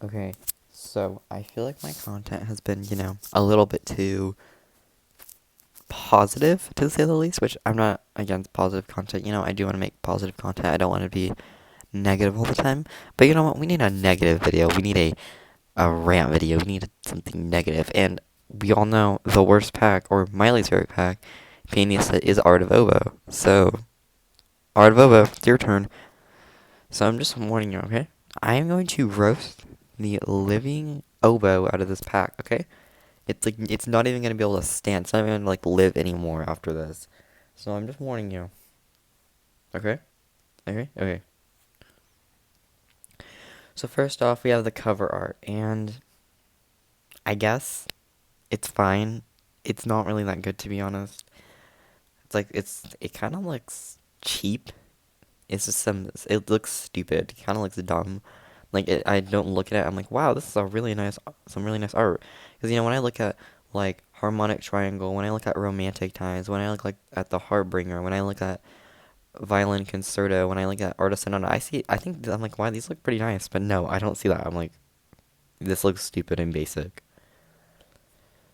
Okay, so I feel like my content has been, a little bit too positive, to say the least, which I'm not against positive content. I do want to make positive content. I don't want to be negative all the time. But you know what? We need a negative video. We need a rant video. We need something negative. And we all know the worst pack, or my least favorite pack, Pianista, is Art of Oboe. So, Art of Oboe, it's your turn. So I'm just warning you, okay? I am going to roast the living oboe out of this pack, okay? It's not even gonna be able to stand. It's not even gonna live anymore after this. So I'm just warning you. Okay? Okay? Okay. So first off, we have the cover art, and I guess it's fine. It's not really that good, to be honest. It kind of looks cheap. It's just it looks stupid. It kind of looks dumb. I don't look at it. I'm like, wow, this is some really nice art. Because when I look at harmonic triangle, when I look at romantic times, when I look at the Heartbringer, when I look at violin concerto, when I look at artist sonata, I'm like, wow, these look pretty nice. But no, I don't see that. I'm like, this looks stupid and basic.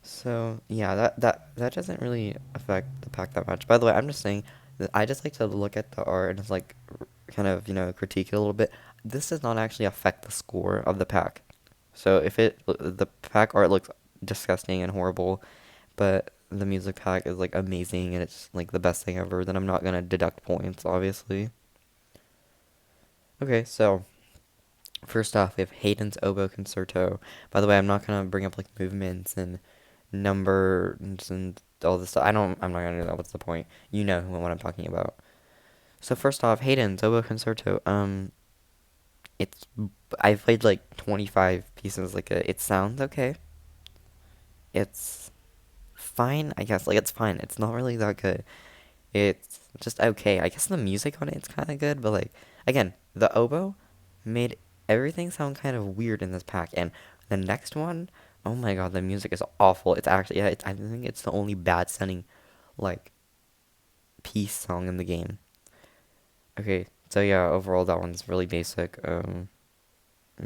So yeah, that doesn't really affect the pack that much. By the way, I'm just saying that I just like to look at the art and just kind of critique it a little bit. This does not actually affect the score of the pack. So if the pack art looks disgusting and horrible, but the music pack is amazing and it's the best thing ever, then I'm not gonna deduct points, obviously. Okay, so first off, we have Hayden's Oboe Concerto. By the way, I'm not gonna bring up movements and numbers and all this stuff. I'm not gonna do that. What's the point? You know what I'm talking about. So first off, Hayden's Oboe Concerto. It's I've played 25 pieces. It sounds okay. It's fine, I guess. It's fine. It's not really that good. It's just okay. I guess the music on it's kind of good, but again, the oboe made everything sound kind of weird in this pack, and the next one, oh my god, the music is awful. It's actually I think it's the only bad sounding like peace song in the game. Okay, so yeah, overall that one's really basic.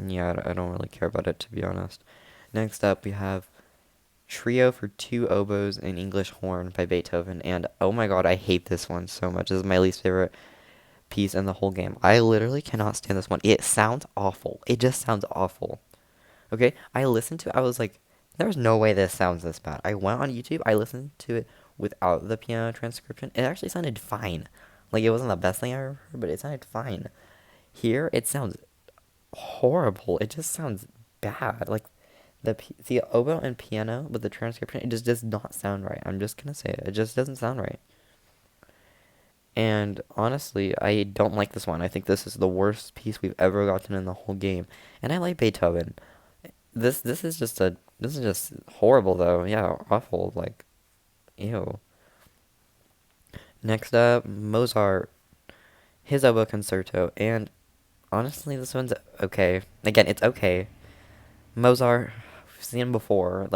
Yeah, I don't really care about it, to be honest. Next up, we have Trio for Two Oboes and English Horn by Beethoven, and oh my god, I hate this one so much. This is my least favorite piece in the whole game. I literally cannot stand this one. It sounds awful. It just sounds awful. Okay, I listened to it. I was like, there's no way this sounds this bad. I went on YouTube. I listened to it without the piano transcription. It actually sounded fine. It wasn't the best thing I ever heard, but it sounded fine. Here, it sounds horrible. It just sounds bad. The oboe and piano with the transcription, it just does not sound right. I'm just gonna say it. It just doesn't sound right. And honestly, I don't like this one. I think this is the worst piece we've ever gotten in the whole game. And I like Beethoven. This is just horrible though. Yeah, awful. Ew. Next up, Mozart, his oboe concerto, and honestly, this one's okay. Again, it's okay. Mozart, we've seen him before.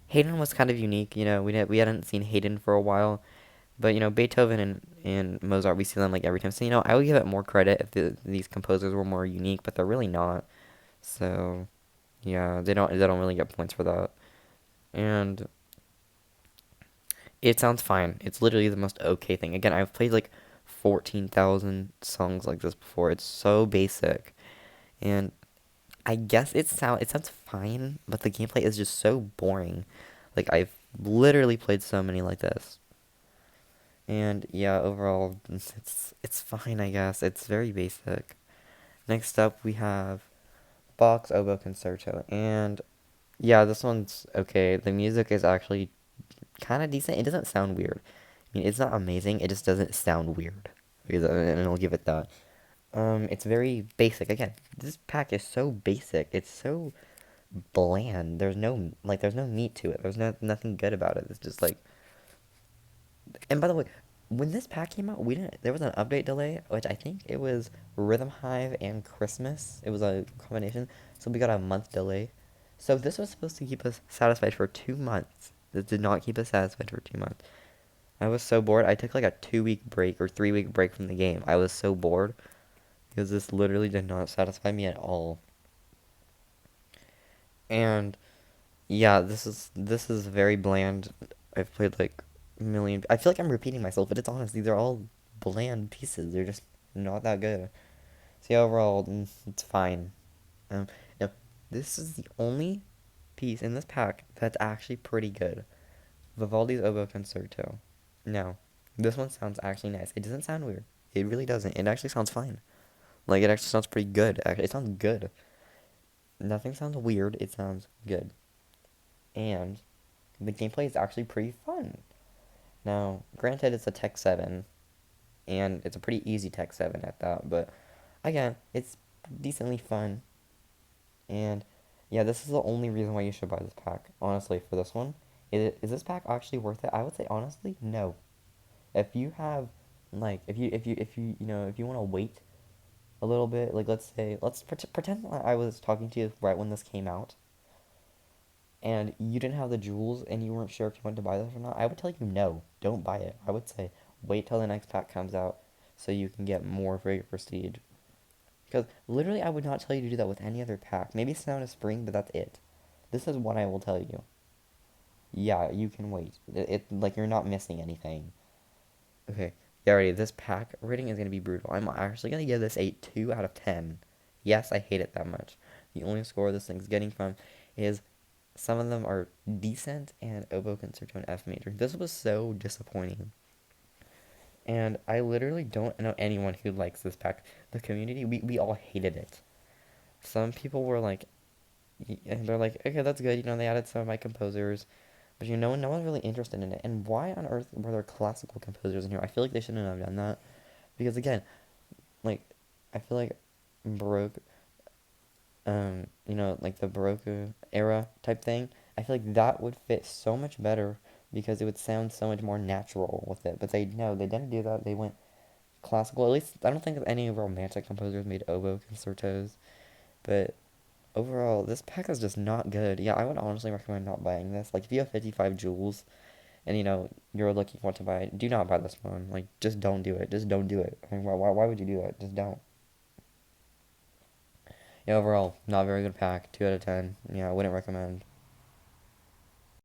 Hayden was kind of unique. We hadn't seen Hayden for a while. But Beethoven and Mozart, we see them every time. So I would give it more credit if these composers were more unique, but they're really not. So yeah, they don't really get points for that. And it sounds fine. It's literally the most okay thing. Again, I've played 14,000 songs like this before. It's so basic, and I guess it sounds fine, but the gameplay is just so boring. I've literally played so many like this. And yeah, overall, it's fine, I guess. It's very basic. Next up, we have Bach's Oboe Concerto, and yeah, this one's okay. The music is actually kind of decent. It doesn't sound weird. I mean, it's not amazing. It just doesn't sound weird. And I'll give it that. It's very basic. Again, this pack is so basic. It's so bland. There's no meat to it. There's nothing good about it. It's just and by the way, when this pack came out, we didn't. There was an update delay, which I think it was Rhythm Hive and Christmas. It was a combination, so we got a month delay. So this was supposed to keep us satisfied for 2 months. This did not keep us satisfied for 2 months. I was so bored. I took a 2 week break or 3 week break from the game. I was so bored because this literally did not satisfy me at all. And yeah, this is very bland. I've played like a million. I feel like I'm repeating myself, but it's honest. These are all bland pieces. They're just not that good. So yeah, overall, it's fine. Um, no, this is the only piece in this pack that's actually pretty good. Vivaldi's Oboe Concerto. Now, this one sounds actually nice. It doesn't sound weird. It really doesn't. It actually sounds fine. Like, it actually sounds pretty good. Actually, it sounds good. Nothing sounds weird. It sounds good. And the gameplay is actually pretty fun. Now, granted, it's a Tech 7, and it's a pretty easy Tech 7 at that, but again, it's decently fun. And yeah, this is the only reason why you should buy this pack, honestly, for this one. Is this pack actually worth it? I would say honestly, no. If you have like if you want to wait a little bit, like let's pretend like I was talking to you right when this came out and you didn't have the jewels and you weren't sure if you wanted to buy this or not, I would tell you no, don't buy it. I would say wait till the next pack comes out so you can get more for your prestige. Because literally, I would not tell you to do that with any other pack. Maybe Snow and Spring, but that's it. This is what I will tell you. Yeah, you can wait. Like you're not missing anything. Okay, yeah, already. This pack rating is gonna be brutal. I'm actually gonna give this a 2 out of 10. Yes, I hate it that much. The only score this thing's getting from is some of them are decent and Oboe Concerto and F major. This was so disappointing. And I literally don't know anyone who likes this pack. The community, we all hated it. Some people were like, and they're like, okay, that's good. They added some of my composers, but no one's really interested in it. And why on earth were there classical composers in here? I feel like they shouldn't have done that because again, like, I feel like Baroque, like the Baroque era type thing. I feel like that would fit so much better because it would sound so much more natural with it. But they didn't do that. They went classical. At least I don't think of any romantic composers made oboe concertos, but overall, this pack is just not good. Yeah, I would honestly recommend not buying this. Like, if you have 55 jewels and, you're looking for what to buy, do not buy this one. Like, just don't do it. Just don't do it. I mean, why would you do that? Just don't. Yeah, overall, not very good pack. 2 out of 10. Yeah, I wouldn't recommend.